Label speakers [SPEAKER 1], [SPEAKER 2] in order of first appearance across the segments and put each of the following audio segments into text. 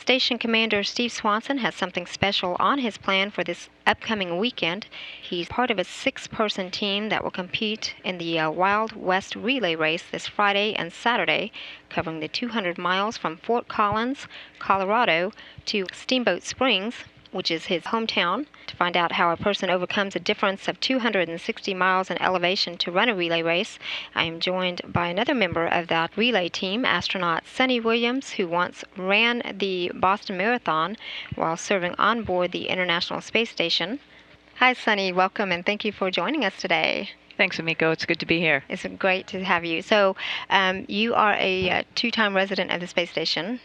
[SPEAKER 1] Station Commander Steve Swanson has something special on his plan for this upcoming weekend. He's part of a 6-person team that will compete in the Wild West Relay Race this Friday and Saturday, covering the 200 miles from Fort Collins, Colorado to Steamboat Springs, which is his hometown. To find out how a person overcomes a difference of 260 miles in elevation to run a relay race, I am joined by another member of that relay team, astronaut Suni Williams, who once ran the Boston Marathon while serving on board the International Space Station. Hi, Suni. Welcome, and thank you for joining us today.
[SPEAKER 2] Thanks, Amiko. It's good to be here.
[SPEAKER 1] It's great to have you. So, you are a two-time resident of the space station,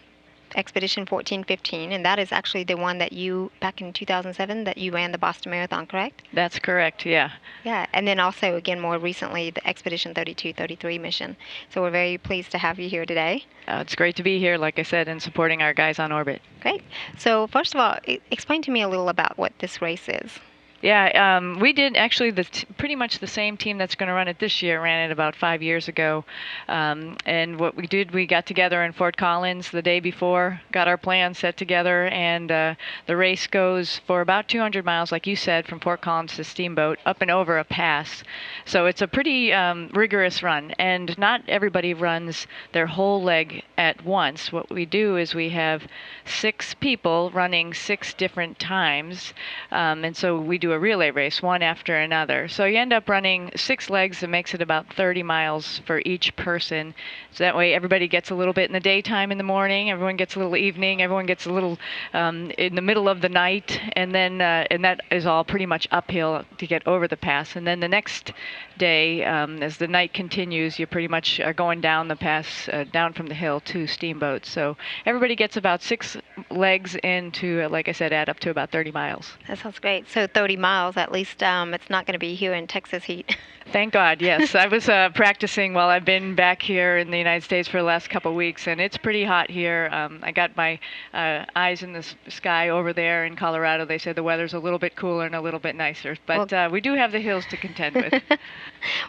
[SPEAKER 1] Expedition 1415, and that is actually the one that you, back in 2007, that you ran the Boston Marathon, correct?
[SPEAKER 2] That's correct, yeah.
[SPEAKER 1] Yeah, and then also, again, more recently, the Expedition 3233 mission. So we're very pleased to have you here today.
[SPEAKER 2] It's great to be here, like I said, and supporting our guys on orbit.
[SPEAKER 1] Great. So first of all, explain to me a little about what this race is.
[SPEAKER 2] Yeah, we did actually pretty much the same team that's going to run it this year ran it about 5 years ago. And what we did, we got together in Fort Collins the day before, got our plan set together, and the race goes for about 200 miles, like you said, from Fort Collins to Steamboat, up and over a pass. So it's a pretty rigorous run, and not everybody runs their whole leg at once. What we do is we have 6 people running 6 different times, and so we do a relay race, one after another. So you end up running 6 legs. It makes it about 30 miles for each person. So that way everybody gets a little bit in the daytime in the morning, everyone gets a little evening, everyone gets a little in the middle of the night, and then and that is all pretty much uphill to get over the pass. And then the next day, as the night continues, you pretty much are going down the pass, down from the hill to Steamboat. So everybody gets about 6 legs into, like I said, add up to about 30 miles.
[SPEAKER 1] That sounds great. So 30 miles, at least it's not going to be here in Texas heat.
[SPEAKER 2] Thank God, yes. I was practicing while I've been back here in the United States for the last couple of weeks, and it's pretty hot here. I got my eyes in the sky over there in Colorado. They said the weather's a little bit cooler and a little bit nicer, but we do have the hills to contend with.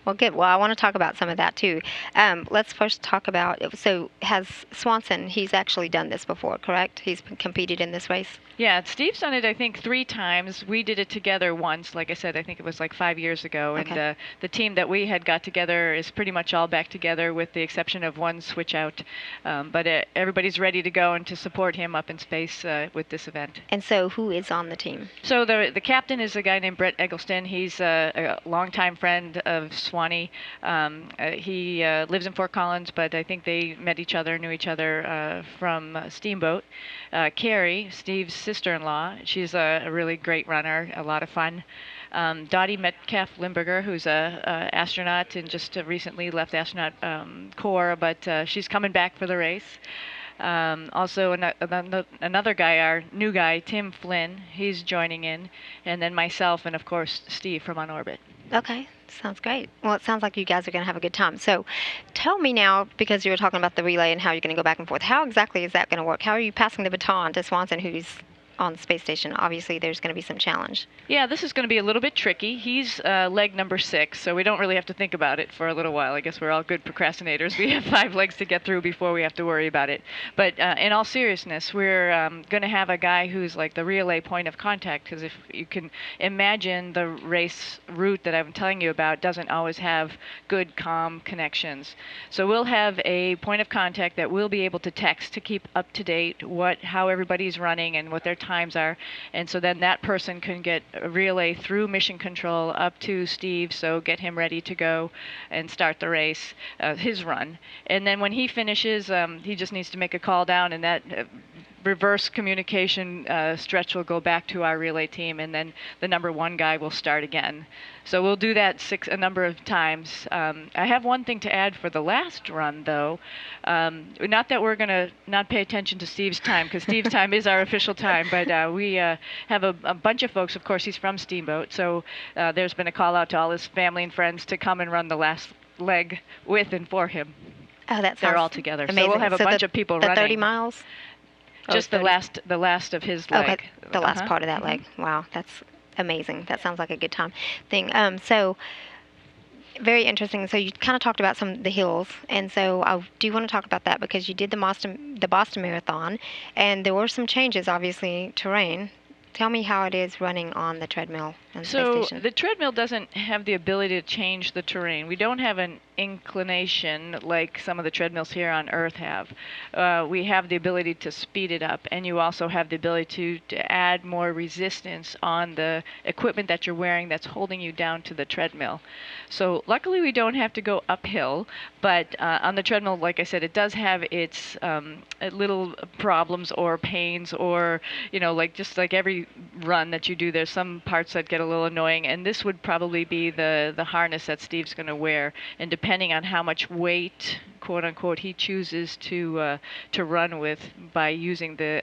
[SPEAKER 1] Well, good. Well, I want to talk about some of that, too. Let's first talk about, so has Swanson, he's actually done this before, correct? He's competed in this race?
[SPEAKER 2] Yeah, Steve's done it, I think, 3 times. We did it together once. Like I said, I think it was like 5 years ago.
[SPEAKER 1] Okay.
[SPEAKER 2] And the team that we had got together is pretty much all back together with the exception of one switch out. But everybody's ready to go and to support him up in space with this event.
[SPEAKER 1] And so who is on the team?
[SPEAKER 2] So the captain is a guy named Brett Eggleston. He's a longtime friend of Swanee. He lives in Fort Collins, but I think they met each other, knew each other from Steamboat. Carrie, Steve's sister-in-law, she's a really great runner, a lot of fun. Dottie Metcalf Limburger, who's a astronaut and just recently left astronaut corps, but she's coming back for the race. Also another guy, our new guy, Tim Flynn, he's joining in, and then myself and of course Steve from On Orbit.
[SPEAKER 1] Okay, sounds great. Well, it sounds like you guys are going to have a good time. So tell me now, because you were talking about the relay and how you're going to go back and forth, how exactly is that going to work? How are you passing the baton to Swanson, who's on the space station? Obviously, there's going to be some challenge.
[SPEAKER 2] Yeah, this is going to be a little bit tricky. He's leg number 6, so we don't really have to think about it for a little while. I guess we're all good procrastinators. We have 5 legs to get through before we have to worry about it. But in all seriousness, we're going to have a guy who's like the relay point of contact, because if you can imagine the race route that I'm telling you about doesn't always have good comm connections. So we'll have a point of contact that we'll be able to text to keep up to date how everybody's running and what their times are, and so then that person can get a relay through mission control up to Steve, so get him ready to go and start the race, his run. And then when he finishes, he just needs to make a call down, and that reverse communication stretch will go back to our relay team, and then the number 1 guy will start again. So we'll do that a number of times. I have one thing to add for the last run, though. Not that we're going to not pay attention to Steve's time, because Steve's time is our official time, but we have a bunch of folks. Of course, he's from Steamboat, so there's been a call out to all his family and friends to come and run the last leg with and for him.
[SPEAKER 1] Oh, that sounds
[SPEAKER 2] They're all together.
[SPEAKER 1] amazing.
[SPEAKER 2] So we'll have a bunch of people running.
[SPEAKER 1] 30 miles?
[SPEAKER 2] Just the last of his leg.
[SPEAKER 1] Okay, the last part of that leg. Wow, that's amazing. That sounds like a good time thing. So Very interesting. So you kind of talked about some of the hills, and so I do want to talk about that because you did the Boston Marathon, and there were some changes, obviously, terrain. Tell me how it is running on the treadmill and space
[SPEAKER 2] So
[SPEAKER 1] station.
[SPEAKER 2] the treadmill doesn't have the ability to change the terrain. We don't have an inclination like some of the treadmills here on Earth have. We have the ability to speed it up, and you also have the ability to add more resistance on the equipment that you're wearing that's holding you down to the treadmill. So luckily we don't have to go uphill, but on the treadmill, like I said, it does have its little problems or pains, or like just like every run that you do, there's some parts that get a little annoying, and this would probably be the harness that Steve's going to wear, and depending on how much weight, quote unquote, he chooses to run with by using the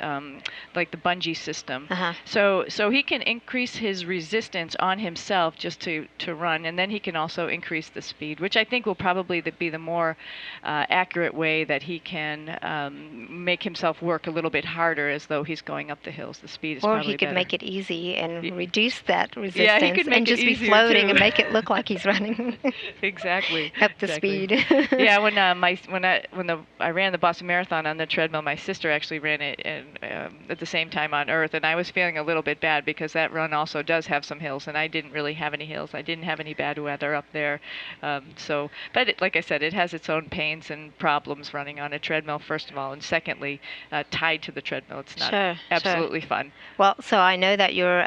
[SPEAKER 2] like the bungee system.
[SPEAKER 1] Uh-huh.
[SPEAKER 2] So he can increase his resistance on himself just to run, and then he can also increase the speed, which I think will probably be the more accurate way that he can make himself work a little bit harder as though he's going up the hills. The speed is
[SPEAKER 1] Or
[SPEAKER 2] probably
[SPEAKER 1] he could
[SPEAKER 2] better.
[SPEAKER 1] make it easy and reduce that resistance,
[SPEAKER 2] Yeah, he could make
[SPEAKER 1] and just
[SPEAKER 2] it
[SPEAKER 1] be
[SPEAKER 2] easier,
[SPEAKER 1] floating
[SPEAKER 2] too.
[SPEAKER 1] and make it look like he's running.
[SPEAKER 2] Exactly.
[SPEAKER 1] Up the
[SPEAKER 2] Exactly.
[SPEAKER 1] speed.
[SPEAKER 2] Yeah, when I ran the Boston Marathon on the treadmill, my sister actually ran it at the same time on Earth, and I was feeling a little bit bad because that run also does have some hills, and I didn't really have any hills. I didn't have any bad weather up there, but like I said, it has its own pains and problems running on a treadmill, first of all, and secondly, tied to the treadmill. It's not absolutely fun.
[SPEAKER 1] Well, so I know that you're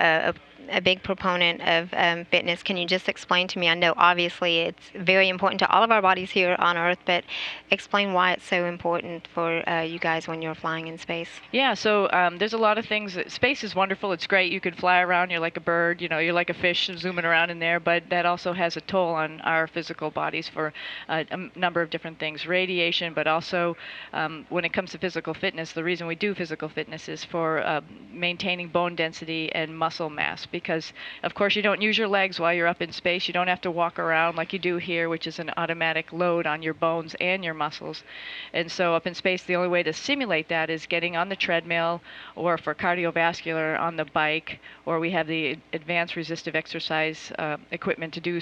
[SPEAKER 1] a big proponent of fitness. Can you just explain to me? I know obviously it's very important to all of our bodies here on Earth, but explain why it's so important for you guys when you're flying in space.
[SPEAKER 2] Yeah, so there's a lot of things. Space is wonderful. It's great. You can fly around. You're like a bird. You're like a fish zooming around in there. But that also has a toll on our physical bodies for a number of different things. Radiation, but also when it comes to physical fitness, the reason we do physical fitness is for maintaining bone density and muscle mass. Because, of course, you don't use your legs while you're up in space. You don't have to walk around like you do here, which is an automatic load on your bones and your muscles. And so up in space, the only way to simulate that is getting on the treadmill, or for cardiovascular on the bike, or we have the advanced resistive exercise equipment to do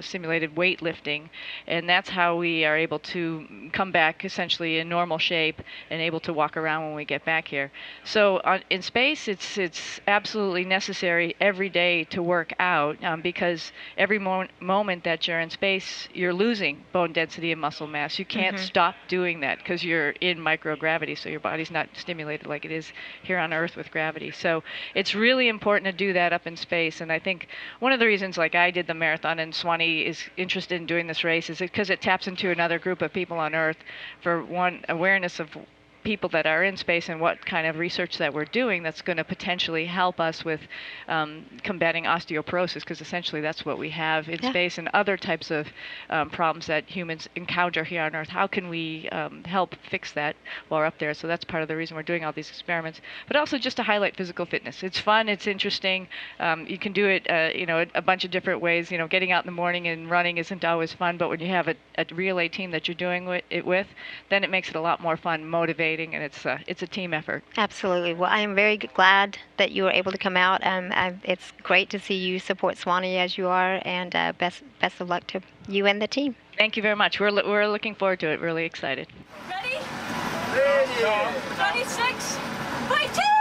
[SPEAKER 2] simulated weightlifting. And that's how we are able to come back essentially in normal shape and able to walk around when we get back here. So in space, it's absolutely necessary every day to work out because every moment that you're in space, you're losing bone density and muscle mass. You can't stop doing that because you're in microgravity, so your body's not stimulated like it is here on Earth with gravity. So it's really important to do that up in space. And I think one of the reasons, like I did the marathon and Swanee is interested in doing this race, is because it taps into another group of people on Earth. For one, awareness of people that are in space and what kind of research that we're doing that's going to potentially help us with combating osteoporosis, because essentially that's what we have in space, and other types of problems that humans encounter here on Earth. How can we help fix that while we're up there? So that's part of the reason we're doing all these experiments, but also just to highlight physical fitness. It's fun, it's interesting. You can do it a bunch of different ways. Getting out in the morning and running isn't always fun, but when you have a relay team that you're doing it with, then it makes it a lot more fun, motivating, and it's a team effort.
[SPEAKER 1] Absolutely. Well, I am very glad that you were able to come out. It's great to see you support Swanee as you are, and best of luck to you and the team.
[SPEAKER 2] Thank you very much. We're looking forward to it. Really excited.
[SPEAKER 3] Ready? 26 by 2.